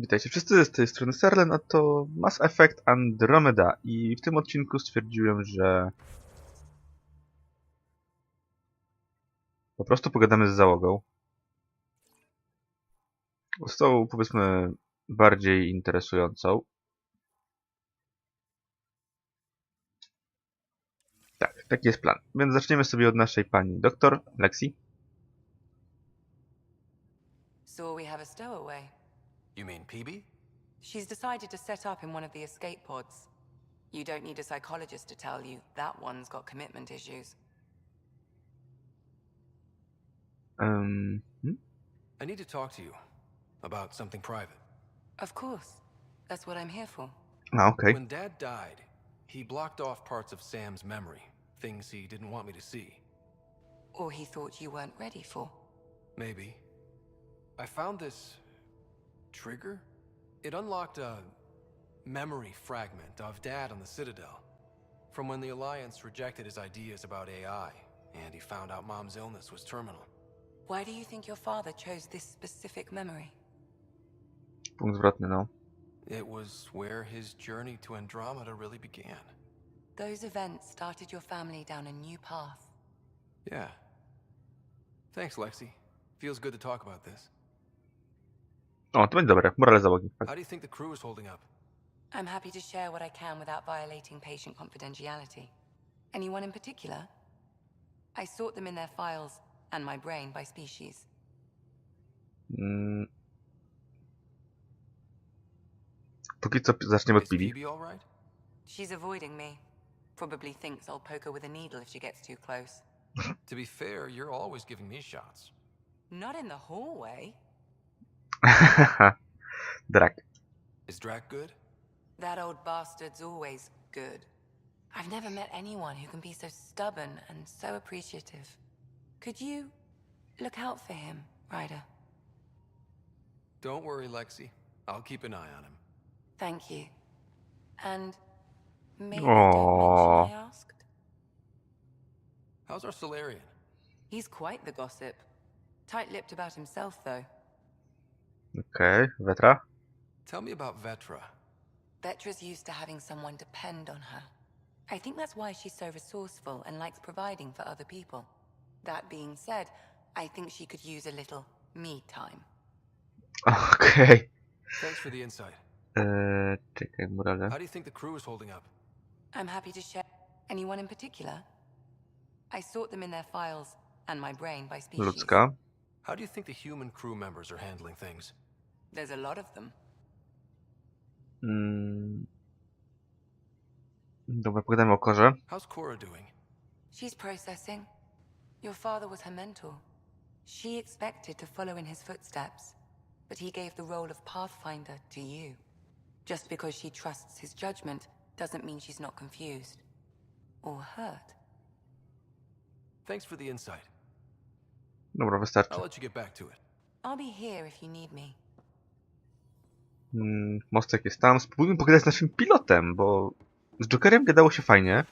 Witajcie wszyscy, z tej strony Sarlen, a to Mass Effect Andromeda i w tym odcinku stwierdziłem, że po prostu pogadamy z załogą. Z tą, powiedzmy, bardziej interesującą. Tak, taki jest plan. Więc zaczniemy sobie od naszej pani doktor, Lexi. So we have a stowaway. You mean PB? She's decided to set up in one of the escape pods. You don't need a psychologist to tell you that one's got commitment issues. I need to talk to you about something private. Of course. That's what I'm here for. Okay. When Dad died, he blocked off parts of Sam's memory, things he didn't want me to see. Or he thought you weren't ready for. Maybe. I found this trigger. It unlocked a memory fragment of Dad on the Citadel, from when the Alliance rejected his ideas about AI, and he found out Mom's illness was terminal. Why do you think your father chose this specific memory? Punkt zwrotny, no. It was where his journey to Andromeda really began. Those events started your family down a new path. Yeah. Thanks, Lexi. Feels good to talk about this. O, to będzie dobre. Morale załogi. How do you think the crew is holding up? I'm happy to share what I can without violating patient confidentiality. Anyone in particular? I sort them in their files and my brain by species. Póki co zaczniemy od Is Bibi. PB all right? She's avoiding me. Probably thinks I'll poke her with a needle if she gets too close. To be fair, you're always giving me shots. Not in the hallway. Drak. Is Drac good? That old bastard's always good. I've never met anyone who can be so stubborn and so appreciative. Could you look out for him, Ryder? Don't worry, Lexi. I'll keep an eye on him. Thank you. And maybe Aww. don't mention I asked. How's our Solarian? He's quite the gossip. Tight-lipped about himself, though. Okej, Wetra. Tell me about Vetra. Vetra's used to having someone depend on her. I think that's why she's so resourceful and likes providing for other people. That being said, I think she could use a little me time. Okej. Thanks for the insight. Czekaj, morale. How do you think the crew is holding up? I'm happy to share. Anyone in particular? I sort them in their files and my brain by species. Ludzka. How do you think the human crew members are handling things? There's a lot of them. Dobra, pogadamy o Korze. How's Cora doing? She's processing. Your father was her mentor. She expected to follow in his footsteps, but he gave the role of Pathfinder to you. Just because she trusts his judgment doesn't mean she's not confused. Or hurt. Thanks for the insight. Dobra, wystarczy. I'll let you get back to it. I'll be here if you need me. Mostek jest tam. Spróbujmy pogadać z naszym pilotem, bo z Jokerem gadało się fajnie.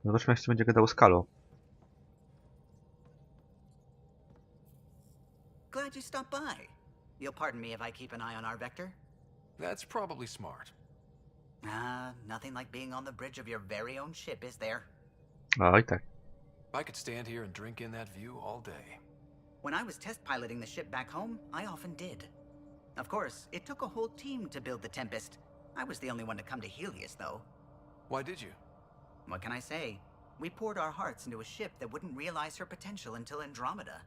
Zobaczmy, jak się będzie gadało z Kalo. Glad you stopped by. You'll pardon me if I keep an eye on our vector? That's probably smart. Nothing like being on the bridge of your very own ship, is there? Oj, tak. I could stand here and drink in that view all day. When I was test piloting the ship back home, I often did. Of course, it took a whole team to build the Tempest. I was the only one to come to Helios, though. Why did you? What can I say? We poured our hearts into a ship that wouldn't realize her potential until Andromeda.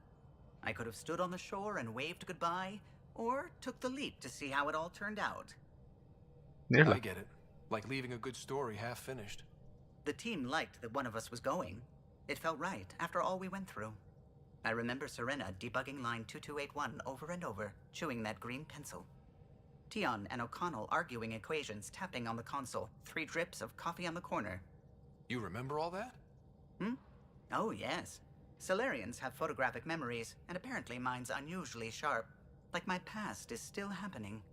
I could have stood on the shore and waved goodbye, or took the leap to see how it all turned out. Nieźle. I get it. Like leaving a good story half finished. The team liked that one of us was going. It felt right after all we went through. I remember Serena debugging line 2281 over and over, chewing that green pencil. Tion and O'Connell arguing equations, tapping on the console, 3 drips of coffee on the corner. You remember all that? Oh, yes. Solarians have photographic memories, and apparently mine's unusually sharp. Like my past is still happening.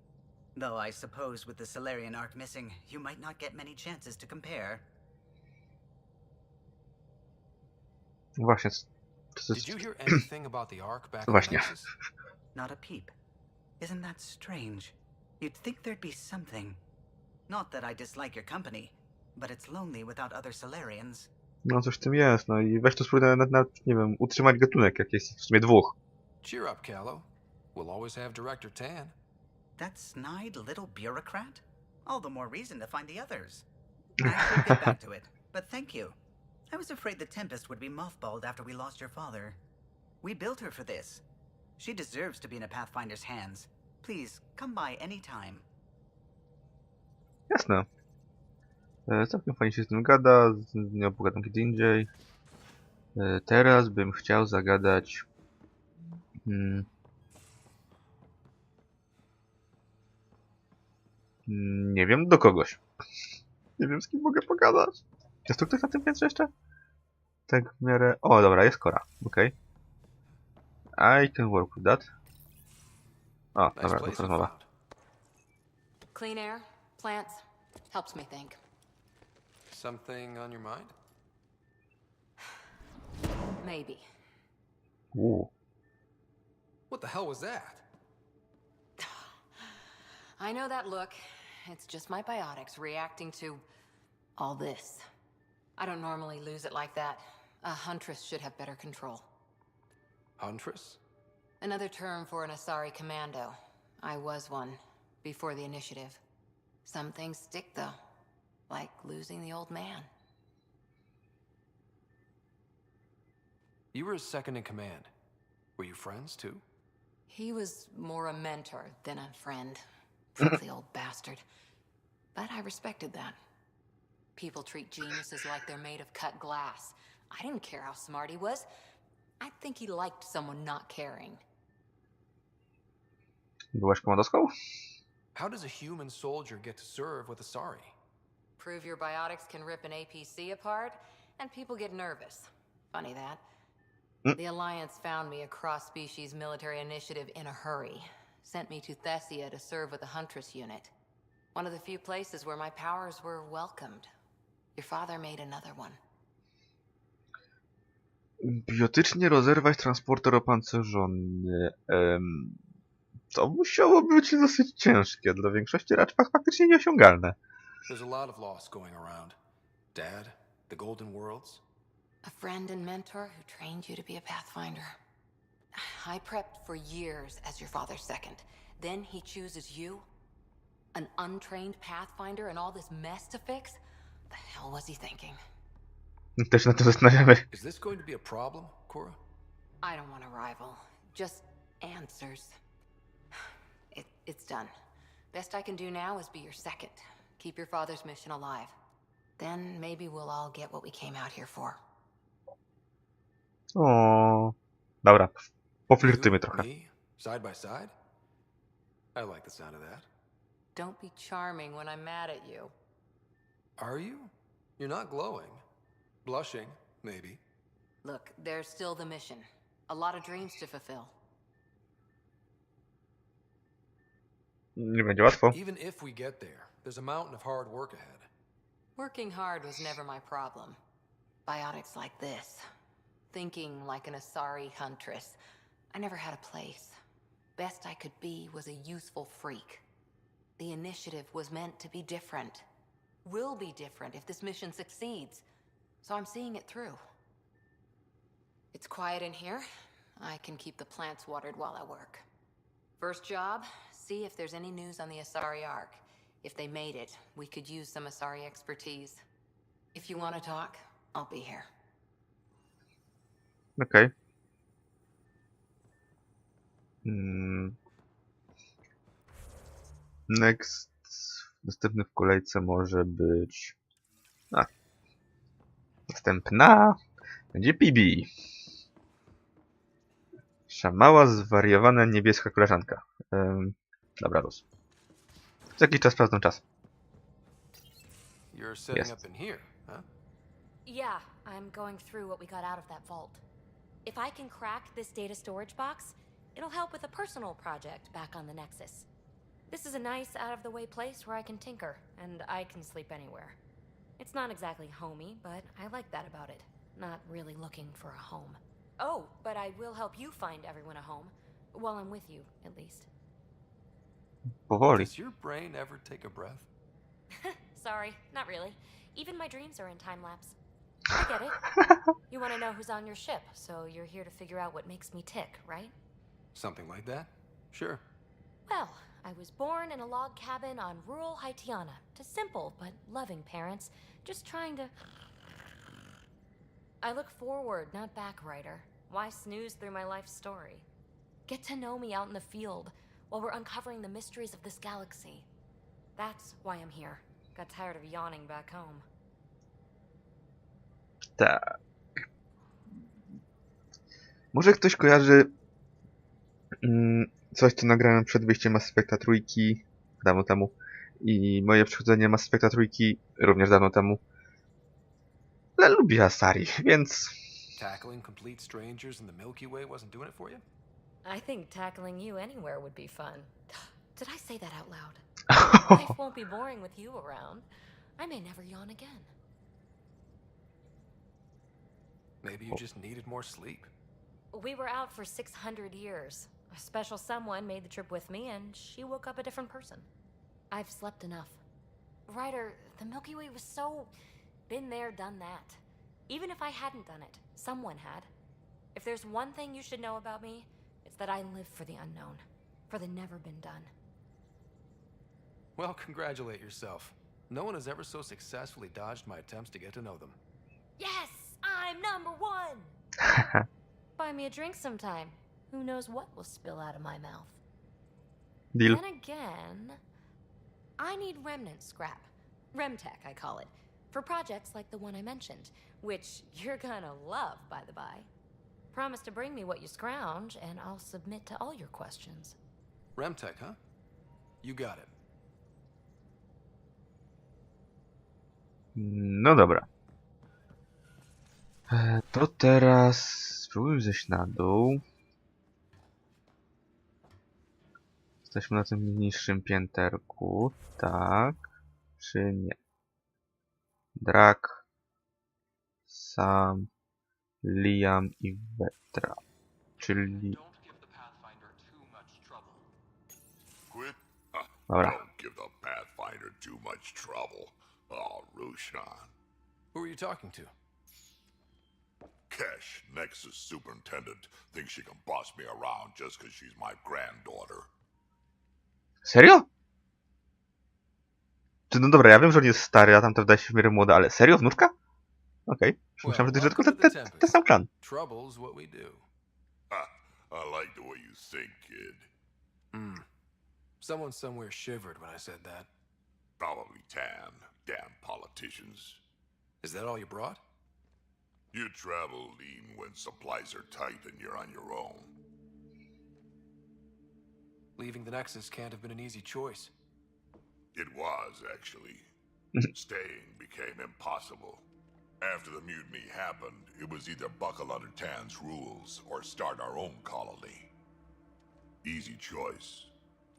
Though I suppose with the Solarian arc missing, you might not get many chances to compare. Właśnie. Did you hear anything about the Ark back in Właśnie. Nexus? Not a peep. Isn't that strange? You'd think there'd be something. Not that I dislike your company, but it's lonely without other Solarians. No coś w tym jest, no i weź tu spróbuj nie wiem, utrzymać gatunek, jak jest w sumie dwóch. Cheer up, Callow. We'll always have Director Tan. That snide little bureaucrat? All the more reason to find the others. I should get back to it, but thank you. I was afraid the Tempest would be mothballed after we lost your father. We built her for this. She deserves to be in a Pathfinder's hands. Please, come by any time. Jasne. Całkiem fajnie się z tym gada, z nią pogadam kiedy indziej. Teraz bym chciał zagadać... nie wiem, do kogoś. Nie wiem, z kim mogę pogadać. Jest tu ktoś na tym piętrze jeszcze? Tak w miarę... O, dobra, jest Kora. Okej. I can work with that. O, Nice dobra, place to you rozmowa. found. Clean air, plants, helps me think. Something on your mind? Maybe. What the hell was that? I know that look. It's just my biotics reacting to all this. I don't normally lose it like that. A huntress should have better control. Huntress? Another term for an Asari commando. I was one, before the initiative. Some things stick, though. Like losing the old man. You were his second in command. Were you friends, too? He was more a mentor than a friend. Filthy old bastard. But I respected that. People treat geniuses like they're made of cut glass. I didn't care how smart he was. I think he liked someone not caring. Byłaś komandoską? How does a human soldier get to serve with Asari? Prove your biotics can rip an APC apart, and people get nervous. Funny that. The Alliance found me a cross-species military initiative in a hurry. Sent me to Thessia to serve with the Huntress unit. One of the few places where my powers were welcomed. Your father made another one. Biotycznie rozerwać transporter opancerzony. To musiało być dosyć ciężkie. Dla większości raczej faktycznie nieosiągalne. There's a lot of loss going around. Dad, the Golden Worlds. A friend and mentor who trained you to be a Pathfinder. I prepped for years as your father's second. Then he chooses you? An untrained Pathfinder and all this mess to fix? The hell was he thinking? Też się nad tym zastanawiamy. Is this going to be a problem, Cora? I don't want a rival. Just answers. It's done. Best I can do now is be your second. Keep your father's mission alive. Then maybe we'll all get what we came out here for. O, dobra, poflirtujmy trochę. Me, side by side? I like the sound of that. Don't be charming when I'm mad at you. Are you? You're not glowing. Blushing, maybe. Look, there's still the mission. A lot of dreams to fulfill. Nie będzie łatwo. Even if we get there, there's a mountain of hard work ahead. Working hard was never my problem. Biotics like this. Thinking like an Asari huntress. I never had a place. Best I could be was a useful freak. The initiative was meant to be different. Will be different if this mission succeeds. So I'm seeing it through. It's quiet in here. I can keep the plants watered while I work. First job, see if there's any news on the Asari Ark. If they made it, we could use some Asari expertise. If you want to talk, I'll be here. Okej. Next. Następny w kolejce może być... Następna będzie Pibi. Mała, zwariowana niebieska koleżanka. Dobra, luz. Co jakiś czas sprawdzam czas. You're setting Yes. up in here, huh? Yeah, I'm going through what we got out of that vault. If I can crack this data storage box, it'll help with a personal project back on the Nexus. This is a nice, out-of-the-way place where I can tinker, and I can sleep anywhere. It's not exactly homey, but I like that about it. Not really looking for a home. Oh, but I will help you find everyone a home. While I'm with you, at least. Powoli. Does your brain ever take a breath? Sorry, not really. Even my dreams are in time lapse. I get it. You want to know who's on your ship, so you're here to figure out what makes me tick, right? Something like that? Sure. Well, I was born in a log cabin on rural Haitiana to simple but loving parents, just trying to... I look forward, not back, writer. Why snooze through my life story? Get to know me out in the field while we're uncovering the mysteries of this galaxy. That's why I'm here. Got tired of yawning back home. Tak. Może ktoś kojarzy coś, co nagrałem przed wyjściem Mass Effecta trójki dawno temu i moje przechodzenie Mass Effecta trójki również dawno temu. Ale lubię Asari, więc... Tackling complete strangers in the Milky Way wasn't doing it for you? I think tackling you anywhere would be fun. Did I say that out loud? Life won't be boring with you around. I may never yawn again. Maybe you just needed more sleep. We were out for 600 years. A special someone made the trip with me, and she woke up a different person. I've slept enough. Ryder, the Milky Way was so... been there, done that. Even if I hadn't done it, someone had. If there's one thing you should know about me, it's that I live for the unknown. For the never been done. Well, congratulate yourself. No one has ever so successfully dodged my attempts to get to know them. Yes! I'm #1! Buy me a drink sometime. Who knows what will spill out of my mouth. Deal. Then again, I need remnant scrap. Remtech, I call it. For projects like the one I mentioned, which you're gonna love, by the by. Promise to bring me what you scrounge, and I'll submit to all your questions. Remtech, huh? You got it. No dobra. To teraz spróbuję zejść na dół. Jesteśmy na tym niższym pięterku. Tak. Czy nie? Drak, Sam, Liam i Vetra. Czyli... Quit? Dobra. Don't give the Pathfinder too much trouble. Oh, Rushan. Who are you talking to? Kesh, Nexus superintendent, thinks she can boss me around just because she's my granddaughter. Serio? Czy no dobra, ja wiem, że on jest stary, a tamta wydaje się w miarę młoda, ale serio? Wnuczka? Okej. Myślałem, że to jest tylko ten sam klan. Trouble's what we do. I like the way you think, kid. Someone somewhere shivered when I said that. Probably Tan. Damn politicians. Is that all you brought? You travel lean when supplies are tight and you're on your own. Leaving the Nexus can't have been an easy choice. It was, actually. Staying became impossible. After the mutiny happened, it was either buckle under Tan's rules or start our own colony. Easy choice.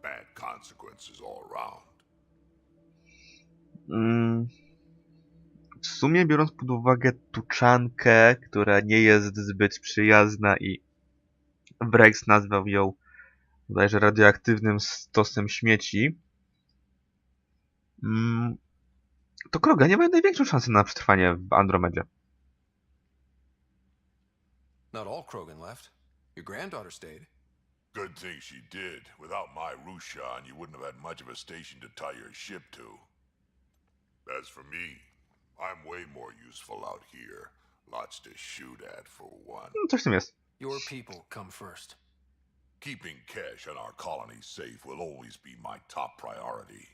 Bad consequences all around. W sumie biorąc pod uwagę tuczankę, która nie jest zbyt przyjazna i Brex nazwał ją bodajże radioaktywnym stosem śmieci, to Kroga nie ma największą szansę na przetrwanie w Andromedzie. Not all Krogan left. Your granddaughter stayed. Good thing she did. Without my Rushan, you wouldn't have had much of a station to tie your ship to. As for me, I'm way more useful out here. Lots to shoot at, for one. No, coś w tym jest. Your people come first. Keeping Kesh and our colony safe will always be my top priority.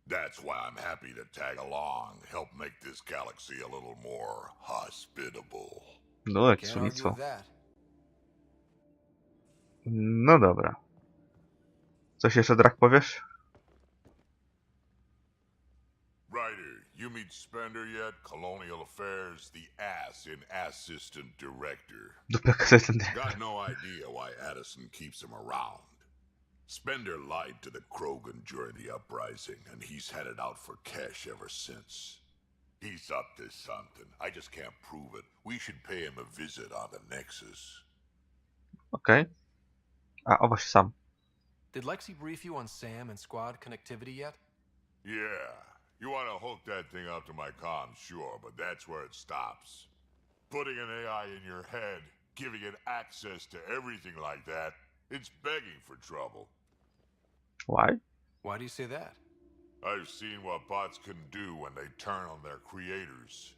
That's why I'm happy to tag along, help make this galaxy a little more hospitable. No, jakie Can't argue słownictwo. with that. No dobra. Coś jeszcze, Drak, powiesz? Ryder, you meet Spender yet? Colonial Affairs, the ass in Assistant Director. Dupek ten. Got no idea why Addison keeps him around. Spender lied to the Krogan during the uprising, and he's headed out for Kesh ever since. He's up to something. I just can't prove it. We should pay him a visit on the Nexus. Okej. A, o właśnie sam. Did Lexi brief you on Sam and squad connectivity yet? Yeah. You want to hook that thing up to my comms, sure, but that's where it stops. Putting an AI in your head, giving it access to everything like that, it's begging for trouble. Why? Why do you say that? I've seen what bots can do when they turn on their creators.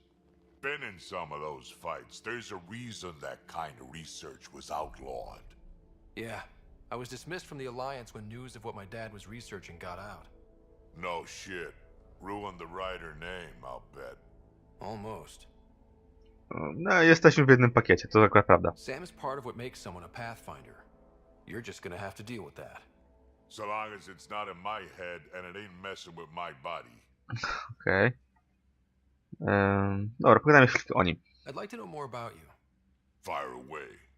Been in some of those fights. There's a reason that kind of research was outlawed. Yeah. I was dismissed from the Alliance when news of what my dad was researching got out. No shit. Ruined the writer name, I'll bet. Almost. No, jesteśmy w jednym pakiecie, to akurat prawda. Sam is part of what makes someone a Pathfinder. You're just gonna have to deal with that. So long as it's not in my head and it ain't messing with my body. Okej. Dobra, pogadajmy chwilkę o nim. I'd like to know more about you. Fire away.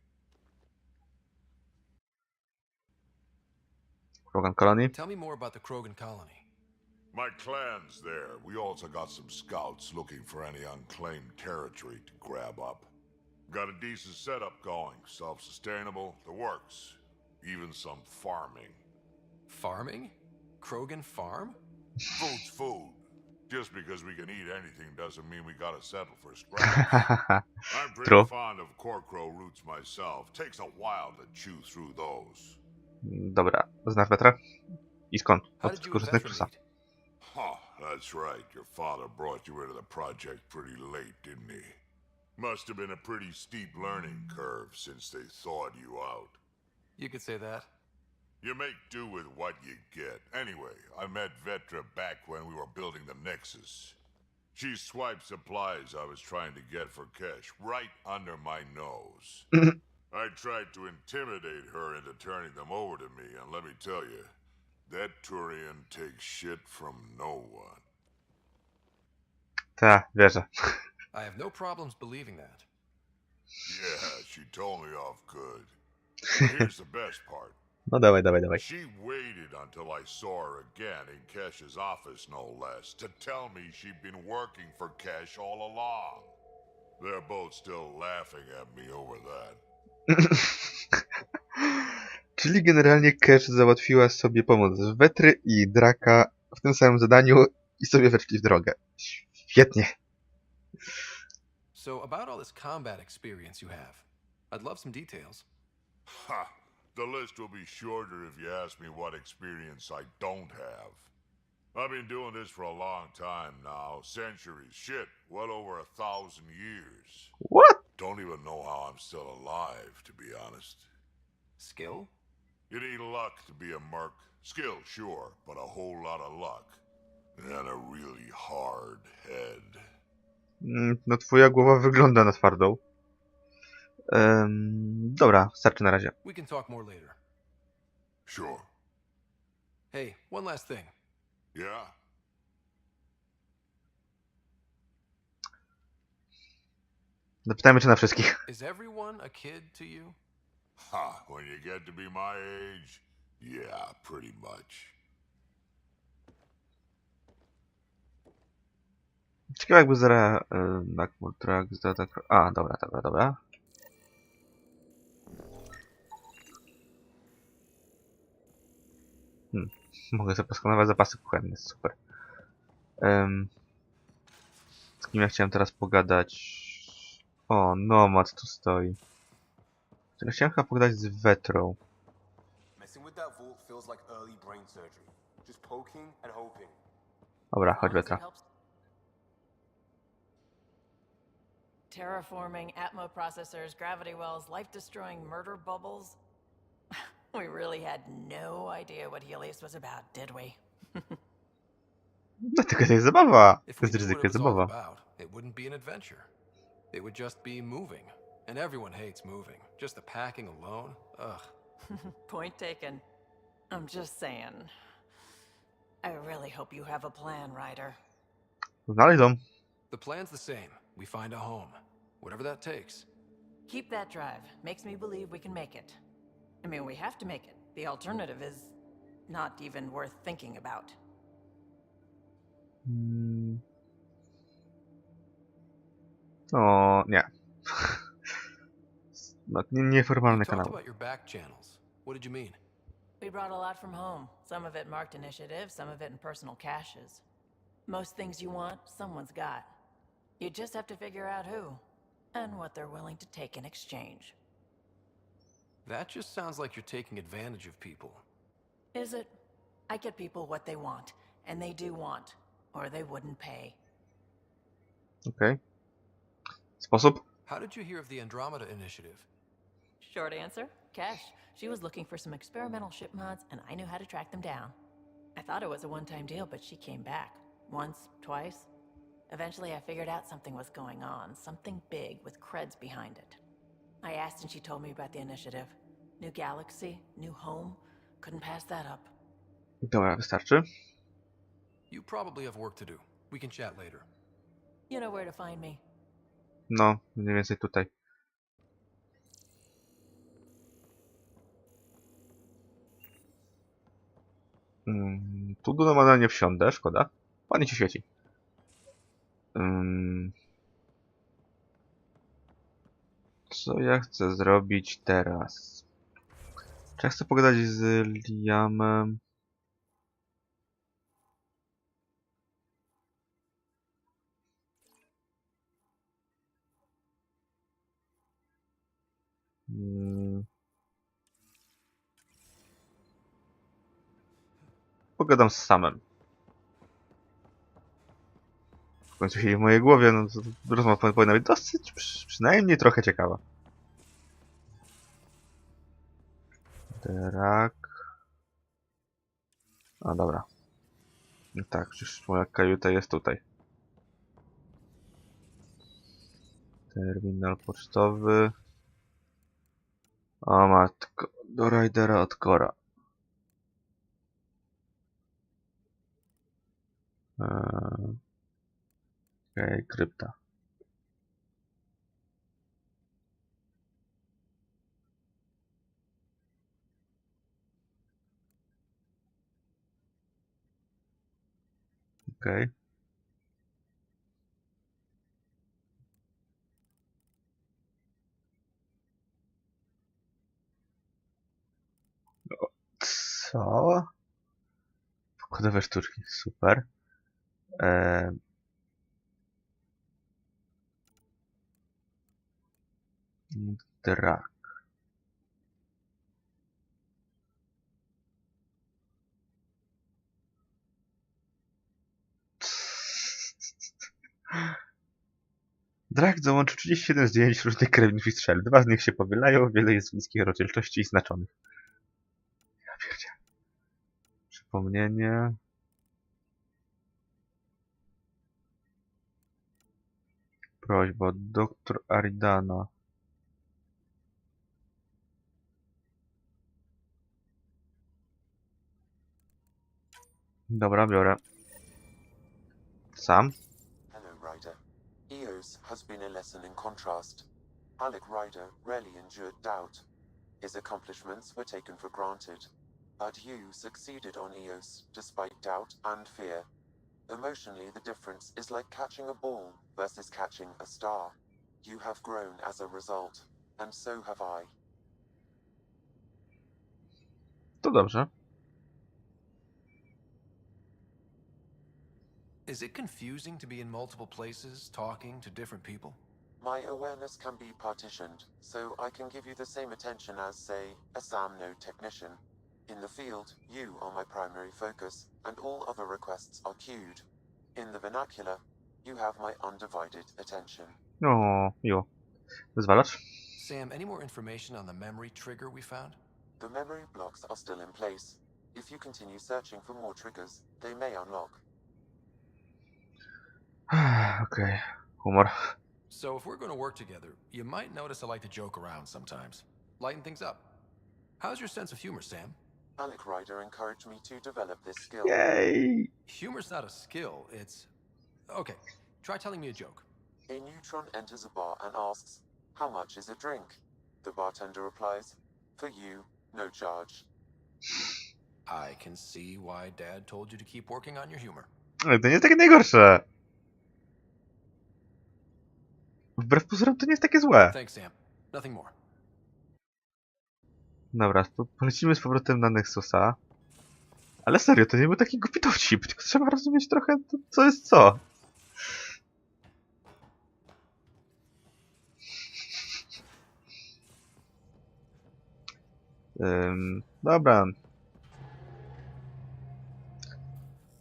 Krogan Colony. Tell me more about the Krogan colony. My clan's there. We also got some scouts looking for any unclaimed territory to grab up. Got a decent setup going. Self-sustainable, the works. Even some farming. Farming? Krogan farm? Food's food. Just because we can eat anything doesn't mean we gotta settle for scraps. I'm pretty True. fond of corkrow roots myself. Takes a while to chew through those. Dobra, znasz Wetra? I skąd? How Od did you skórze z and Vetra Nexusa. meet? Huh, that's right. Your father brought you into the project pretty late, didn't he? Must have been a pretty steep learning curve since they thawed you out. You could say that. You make do with what you get. Anyway, I met Vetra back when we were building the Nexus. She swiped supplies I was trying to get for Kesh right under my nose. I tried to intimidate her into turning them over to me, and let me tell you, that Turian takes shit from no one. Ta, wierzę. I have no problems believing that. Yeah, she told me off good. But here's the best part. No dawaj, dawaj, dawaj. She waited until I saw her again in Kesh's office, no less, to tell me she'd been working for Kesh all along. They're both still laughing at me over that. Czyli generalnie Cash załatwiła sobie pomoc z Wetry i Draka w tym samym zadaniu i sobie weszli w drogę. Świetnie. So, about all this combat experience you have, I'd love some details. Ha! The list will be shorter if you ask me what experience I don't have. I've been doing this for a long time now. Centuries. Shit, well over 1,000 years. What? Don't even know how I'm still alive, to be honest. Skill? You need luck to be a merc. Skill, sure, but a whole lot of luck. And a really hard head. No twoja głowa wygląda na twardą. Dobra, starczy na razie. We can talk more later. Sure. Hey, one last thing. Yeah? Zapytajmy, czy na wszystkich. Is everyone a kid to you? Ha, when you get to be my age, yeah, pretty much. Ciekawe jakby zaraz... A, dobra, dobra, dobra. Mogę sobie poskanować zapasy kuchenne, super. Z kim ja chciałem teraz pogadać? O, Nomad tu stoi. Ja chciałem chyba pogadać z Wetrą. Dobra, chodź Wetra. Terraforming, Atmo processors, gravity wells, life-destroying murder bubbles. We really had no idea what Helios was about, did we? Dlatego to jest zabawa. If To we jest knew ryzyko, what it jest was all zabawa. about, it wouldn't be an adventure. It would just be moving. And everyone hates moving. Just the packing alone? Ugh. Point taken. I'm just saying. I really hope you have a plan, Ryder. Znaleźć dom. The plan's the same. We find a home. Whatever that takes. Keep that drive. Makes me believe we can make it. I mean, we have to make it. The alternative is not even worth thinking about. O, nie. No, nieformalny You talked kanał. about your back channels. What did you mean? We brought a lot from home. Some of it marked initiative, some of it in personal caches. Most things you want, someone's got. You just have to figure out who, and what they're willing to take in exchange. That just sounds like you're taking advantage of people. Is it? I get people what they want, and they do want, or they wouldn't pay. Okej. Sposób? How did you hear of the Andromeda initiative? Short answer, Cash. She was looking for some experimental ship mods, and I knew how to track them down. I thought it was a one-time deal, but she came back. Once, twice. Eventually I figured out something was going on, something big with creds behind it. I asked and she told me about the initiative. New galaxy, new home. Couldn't pass that up. Dobra, wystarczy. You probably have work to do. We can chat later. You know where to find me. No, mniej więcej tutaj. Tu do Nomada nie wsiądę, szkoda. Ładnie się świeci. Co ja chcę zrobić teraz? Czy ja chcę pogadać z Liamem? Pogadam z Samem. W końcu siedzi w mojej głowie, no to rozmowa powinna być dosyć, przynajmniej trochę ciekawa. Drak. A dobra. No tak, przecież moja kajuta jest tutaj. Terminal pocztowy. O matko, do Raidera od Kora. Okej, krypta. Okej. Co? Pokodowe sztuczki, super. Drak. Drak załączył 37 zdjęć różnych karabinów i strzel. 2 z nich się powielają, wiele jest bliskich rozdzielczości i znaczonych. Ja pierdzielę. Przypomnienie. Prośba od dr Aridana. Dobra, biorę. Sam. Hello, Ryder. Eos has been a lesson in contrast. Alec Ryder rarely endured doubt. His accomplishments were taken for granted. But you succeeded on Eos, despite doubt and fear. Emotionally, the difference is like catching a ball versus catching a star. You have grown as a result, and so have I. To dobrze. Is it confusing to be in multiple places, talking to different people? My awareness can be partitioned, so I can give you the same attention as, say, a SAM node technician. In the field, you are my primary focus, and all other requests are queued. In the vernacular, you have my undivided attention. O, miło. Wyzwalacz? Sam, any more information on the memory trigger we found? The memory blocks are still in place. If you continue searching for more triggers, they may unlock. Okej, humor. So if we're going to work together, you might notice I like to joke around sometimes. Lighten things up. How's your sense of humor, Sam? Alec Ryder encouraged me to develop this skill. Yay! Humor's not a skill, it's... Okay, try telling me a joke. A neutron enters a bar and asks, "How much is a drink?" The bartender replies, "For you, no charge." I can see why Dad told you to keep working on your humor. Ale to nie jest takie najgorsze. Wbrew pozorom to nie jest takie złe. Thanks, Sam. Nothing more. Dobra, polecimy z powrotem na Nexusa. Ale serio, to nie był taki głupi dowcip, tylko trzeba rozumieć trochę, co jest co. Dobra.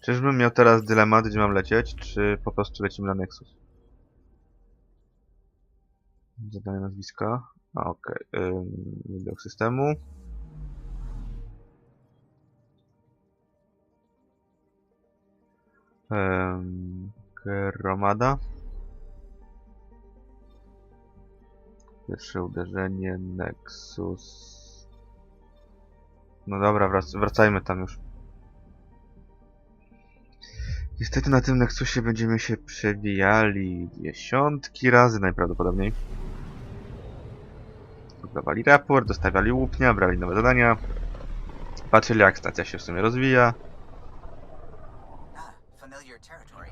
Czyżbym miał teraz dylemat, gdzie mam lecieć, czy po prostu lecimy na Nexus? Zadanie nazwiska. Okej. Widok systemu. Andromeda. Pierwsze uderzenie, Nexus. No dobra, wracajmy tam już. Niestety na tym Nexusie będziemy się przewijali dziesiątki razy najprawdopodobniej. Dawali raport, dostawiali łupnia, brali nowe zadania. Patrzyli, jak stacja się w sumie rozwija. Familiar territory.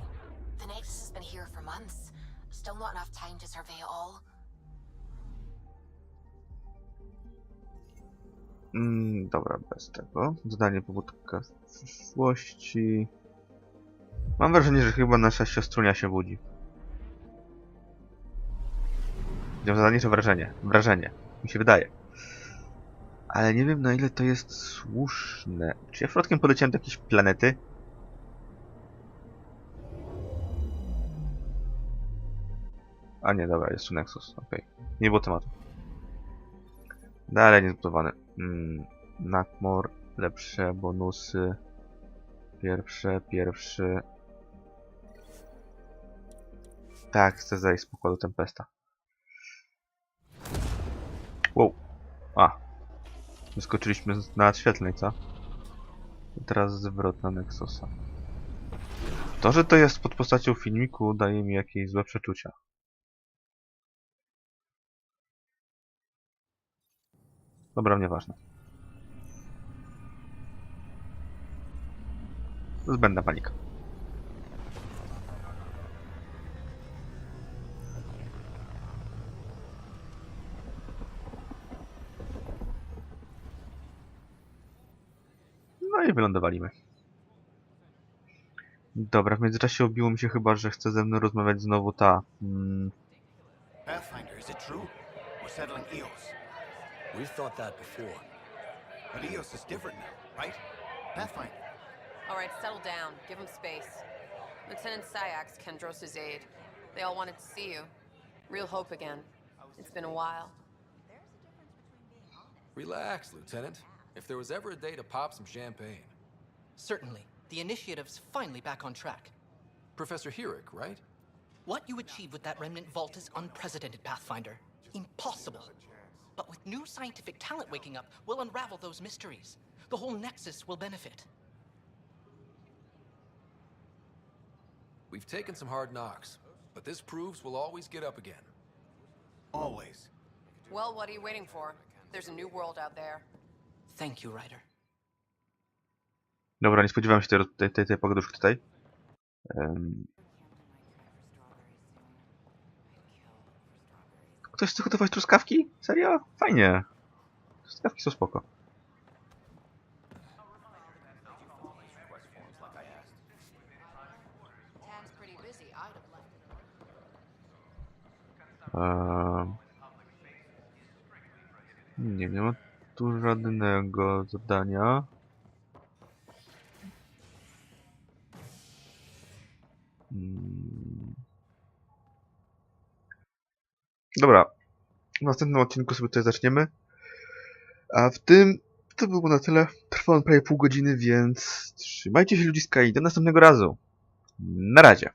The Nexus has been here for months. Still not enough time to survey it all. Dobra, bez tego. Zadanie pobudka w przyszłości. Mam wrażenie, że chyba nasza siostrunia się budzi. Nie zadanie, czy wrażenie? Wrażenie. Mi się wydaje. Ale nie wiem, na ile to jest słuszne. Czy ja środkiem poleciałem do jakiejś planety? A nie, dobra, jest tu Nexus. Okej. Nie było tematu. Dalej niezbudowany. Nakmor, lepsze bonusy. Pierwszy. Tak, chcę zejść z pokładu Tempesta. Wow. Wyskoczyliśmy na świetlnej, co? I teraz zwrot na Nexusa. To, że to jest pod postacią filmiku, daje mi jakieś złe przeczucia. Dobra, nieważne. Zbędna panika. No i wylądowaliśmy. Dobra, w międzyczasie obiło mi się chyba, że chce ze mną rozmawiać znowu ta... Pathfinder, is it true? We're settling EOS. We've thought that before. But EOS is different now, right? Pathfinder. All right, settle down. Give him space. Lieutenant Syax, Kendros' aide. They all wanted to see you. Real hope again. It's been a while. Relax, Lieutenant. If there was ever a day to pop some champagne. Certainly. The initiative's finally back on track. Professor Herrick, right? What you achieved with that remnant vault is unprecedented, Pathfinder. Impossible. But with new scientific talent waking up, we'll unravel those mysteries. The whole Nexus will benefit. We've taken some hard knocks, but this proves we'll always get up again. Always. Well, what are you waiting for? There's a new world out there. Thank you, Ryder. Dobra, nie spodziewałem się tej pogaduszki tutaj. Ktoś chce gotować truskawki? Serio? Fajnie. Truskawki są spoko. Nie ma tu żadnego zadania. Dobra. W następnym odcinku sobie tutaj zaczniemy. A w tym to było na tyle. Trwa on prawie pół godziny, więc trzymajcie się ludziska i do następnego razu. Na razie.